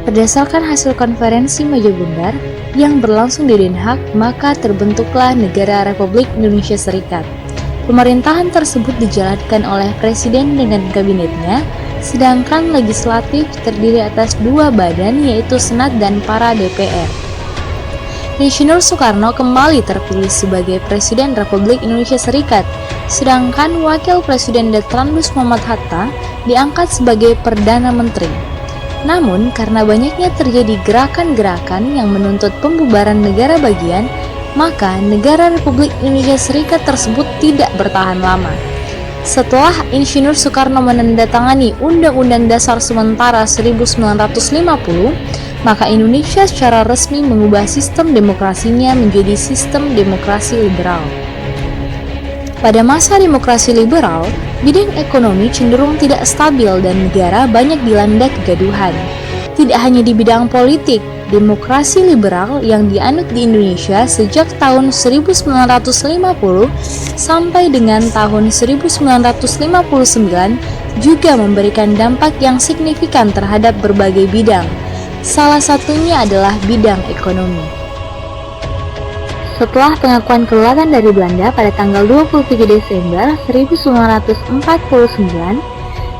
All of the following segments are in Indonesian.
Berdasarkan hasil konferensi meja bundar yang berlangsung di Den Haag, maka terbentuklah Negara Republik Indonesia Serikat. Pemerintahan tersebut dijalankan oleh Presiden dengan kabinetnya, sedangkan legislatif terdiri atas dua badan yaitu Senat dan para DPR. Insinyur Soekarno kembali terpilih sebagai Presiden Republik Indonesia Serikat, sedangkan Wakil Presiden Dr. Muhammad Hatta diangkat sebagai Perdana Menteri. Namun, karena banyaknya terjadi gerakan-gerakan yang menuntut pembubaran negara bagian, maka Negara Republik Indonesia Serikat tersebut tidak bertahan lama. Setelah Insinyur Soekarno menandatangani Undang-Undang Dasar Sementara 1950, maka Indonesia secara resmi mengubah sistem demokrasinya menjadi sistem demokrasi liberal. Pada masa demokrasi liberal, bidang ekonomi cenderung tidak stabil dan negara banyak dilanda kegaduhan. Tidak hanya di bidang politik, demokrasi liberal yang dianut di Indonesia sejak tahun 1950 sampai dengan tahun 1959 juga memberikan dampak yang signifikan terhadap berbagai bidang. Salah satunya adalah bidang ekonomi. Setelah pengakuan kedaulatan dari Belanda pada tanggal 27 Desember 1949,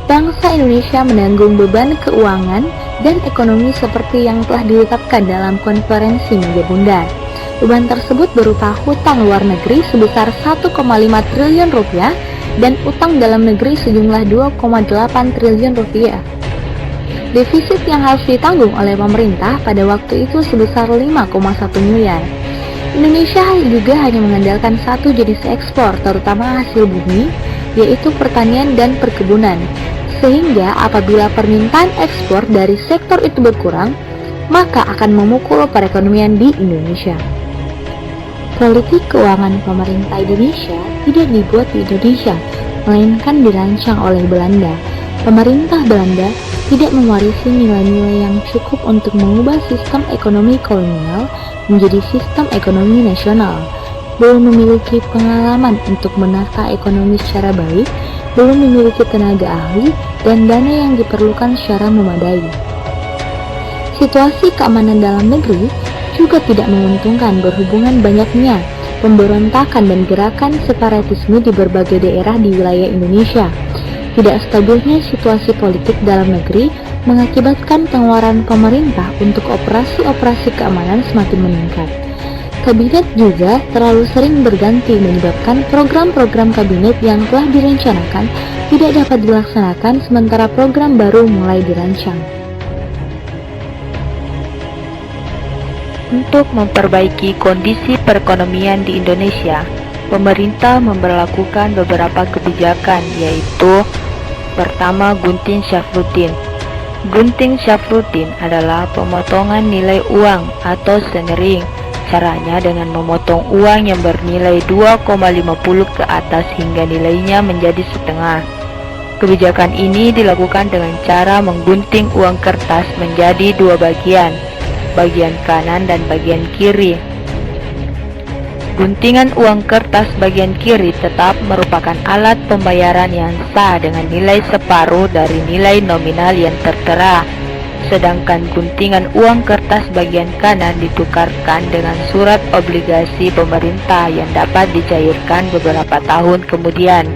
bangsa Indonesia menanggung beban keuangan dan ekonomi seperti yang telah ditetapkan dalam konferensi meja bundar. Beban tersebut berupa hutang luar negeri sebesar 1,5 triliun rupiah dan utang dalam negeri sejumlah 2,8 triliun rupiah. Defisit yang harus ditanggung oleh pemerintah pada waktu itu sebesar 5,1 miliar. Indonesia juga hanya mengandalkan satu jenis ekspor, terutama hasil bumi, yaitu pertanian dan perkebunan. Sehingga apabila permintaan ekspor dari sektor itu berkurang, maka akan memukul perekonomian di Indonesia. Politik keuangan pemerintah Indonesia tidak dibuat di Indonesia, melainkan dirancang oleh Belanda. Pemerintah Belanda tidak mewarisi nilai-nilai yang cukup untuk mengubah sistem ekonomi kolonial menjadi sistem ekonomi nasional, belum memiliki pengalaman untuk menata ekonomi secara baik, belum memiliki tenaga ahli dan dana yang diperlukan secara memadai. Situasi keamanan dalam negeri juga tidak menguntungkan berhubungan banyaknya pemberontakan dan gerakan separatisme di berbagai daerah di wilayah Indonesia. Tidak stabilnya situasi politik dalam negeri mengakibatkan pengeluaran pemerintah untuk operasi-operasi keamanan semakin meningkat. Kabinet juga terlalu sering berganti menyebabkan program-program kabinet yang telah direncanakan tidak dapat dilaksanakan sementara program baru mulai dirancang. Untuk memperbaiki kondisi perekonomian di Indonesia, pemerintah memberlakukan beberapa kebijakan, yaitu pertama, Gunting Syafruddin. Gunting Syafruddin adalah pemotongan nilai uang atau senering. Caranya dengan memotong uang yang bernilai 2,50 ke atas hingga nilainya menjadi setengah. Kebijakan ini dilakukan dengan cara menggunting uang kertas menjadi dua bagian kanan dan bagian kiri. Guntingan uang kertas bagian kiri tetap merupakan alat pembayaran yang sah dengan nilai separuh dari nilai nominal yang tertera, sedangkan guntingan uang kertas bagian kanan ditukarkan dengan surat obligasi pemerintah yang dapat dicairkan beberapa tahun kemudian.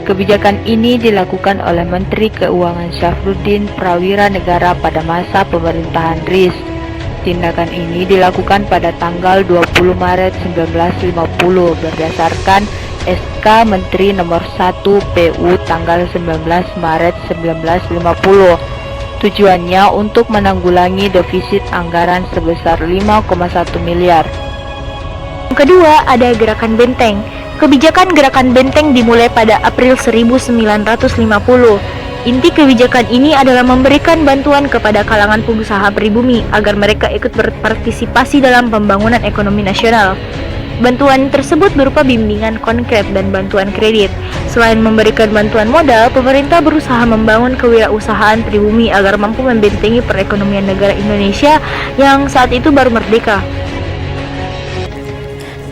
Kebijakan ini dilakukan oleh Menteri Keuangan Syafruddin Prawira Negara pada masa pemerintahan RIS. Tindakan ini dilakukan pada tanggal 20 Maret 1950 berdasarkan SK Menteri Nomor 1 PU tanggal 19 Maret 1950. Tujuannya untuk menanggulangi defisit anggaran sebesar 5,1 miliar. Yang kedua, ada Gerakan Benteng. Kebijakan Gerakan Benteng dimulai pada April 1950. Inti kebijakan ini adalah memberikan bantuan kepada kalangan pengusaha pribumi agar mereka ikut berpartisipasi dalam pembangunan ekonomi nasional. Bantuan tersebut berupa bimbingan konkret dan bantuan kredit. Selain memberikan bantuan modal, pemerintah berusaha membangun kewirausahaan pribumi agar mampu membentengi perekonomian negara Indonesia yang saat itu baru merdeka.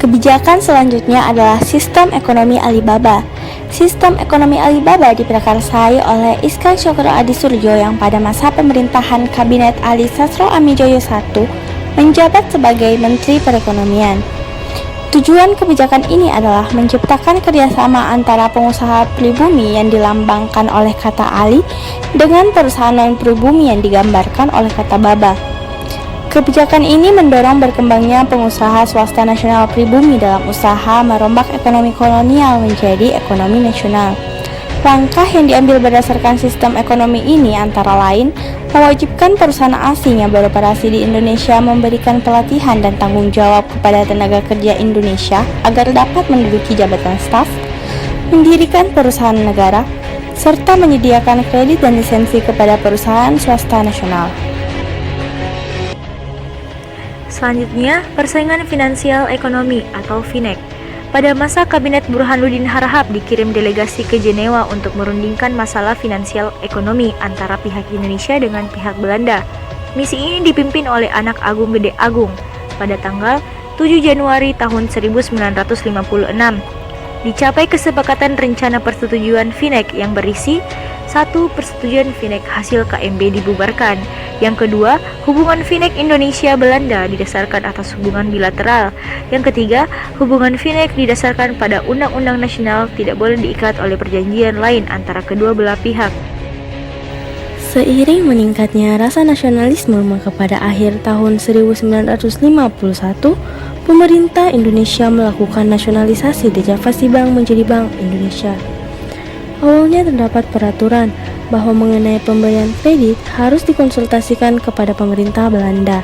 Kebijakan selanjutnya adalah sistem ekonomi Alibaba. Sistem ekonomi Alibaba diprakarsai oleh Iskak Chokro Adisurjo yang pada masa pemerintahan Kabinet Ali Sastro Amijoyo I menjabat sebagai Menteri Perekonomian. Tujuan kebijakan ini adalah menciptakan kerjasama antara pengusaha pribumi yang dilambangkan oleh kata Ali dengan perusahaan non-pribumi yang digambarkan oleh kata Baba. Kebijakan ini mendorong berkembangnya pengusaha swasta nasional pribumi dalam usaha merombak ekonomi kolonial menjadi ekonomi nasional. Langkah yang diambil berdasarkan sistem ekonomi ini antara lain mewajibkan perusahaan asing yang beroperasi di Indonesia memberikan pelatihan dan tanggung jawab kepada tenaga kerja Indonesia agar dapat menduduki jabatan staf, mendirikan perusahaan negara, serta menyediakan kredit dan lisensi kepada perusahaan swasta nasional. Selanjutnya, persaingan finansial ekonomi atau FINEK. Pada masa Kabinet Burhanuddin Harahap dikirim delegasi ke Jenewa untuk merundingkan masalah finansial ekonomi antara pihak Indonesia dengan pihak Belanda. Misi ini dipimpin oleh Anak Agung Gede Agung pada tanggal 7 Januari tahun 1956. Dicapai kesepakatan rencana persetujuan FINEK yang berisi: 1. Persetujuan FINEK hasil KMB dibubarkan. Yang kedua, hubungan FINEK Indonesia-Belanda didasarkan atas hubungan bilateral. Yang ketiga, hubungan FINEK didasarkan pada undang-undang nasional, tidak boleh diikat oleh perjanjian lain antara kedua belah pihak. Seiring meningkatnya rasa nasionalisme, maka pada akhir tahun 1951, pemerintah Indonesia melakukan nasionalisasi The Javasi Bank menjadi Bank Indonesia. Awalnya terdapat peraturan bahwa mengenai pemberian kredit harus dikonsultasikan kepada pemerintah Belanda.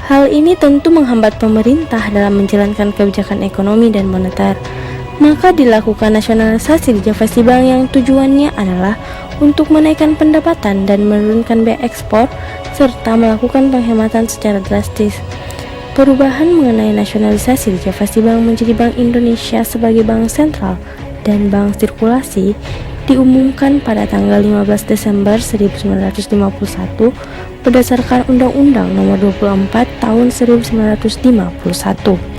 Hal ini tentu menghambat pemerintah dalam menjalankan kebijakan ekonomi dan moneter. Maka dilakukan nasionalisasi di Javasi Bank yang tujuannya adalah untuk menaikkan pendapatan dan menurunkan biaya ekspor serta melakukan penghematan secara drastis. Perubahan mengenai nasionalisasi di Javasi Bank menjadi Bank Indonesia sebagai bank sentral dan bank sirkulasi diumumkan pada tanggal 15 Desember 1951 berdasarkan Undang-Undang Nomor 24 Tahun 1951.